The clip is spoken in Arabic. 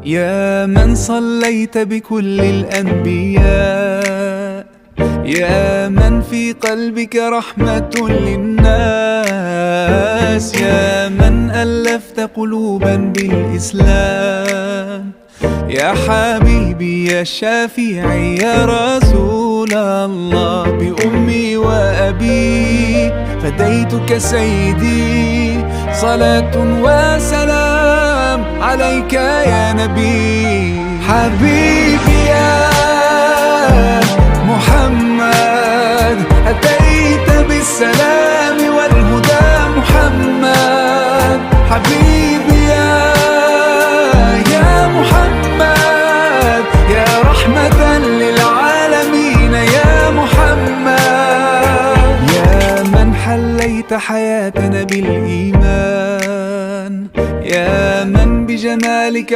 يا من صليت بكل الأنبياء، يا من في قلبك رحمة للناس، يا من ألفت قلوبا بالإسلام، يا حبيبي يا شافعي يا رسول الله، بأمي وأبي فديتك سيدي، صلاة وسلام عليك يا نبي. حبيبي يا محمد أتيت بالسلام والهدى محمد، حبيبي يا محمد يا رحمة للعالمين يا محمد، يا من حليت حياتنا بالإيمان، يا من بجمالك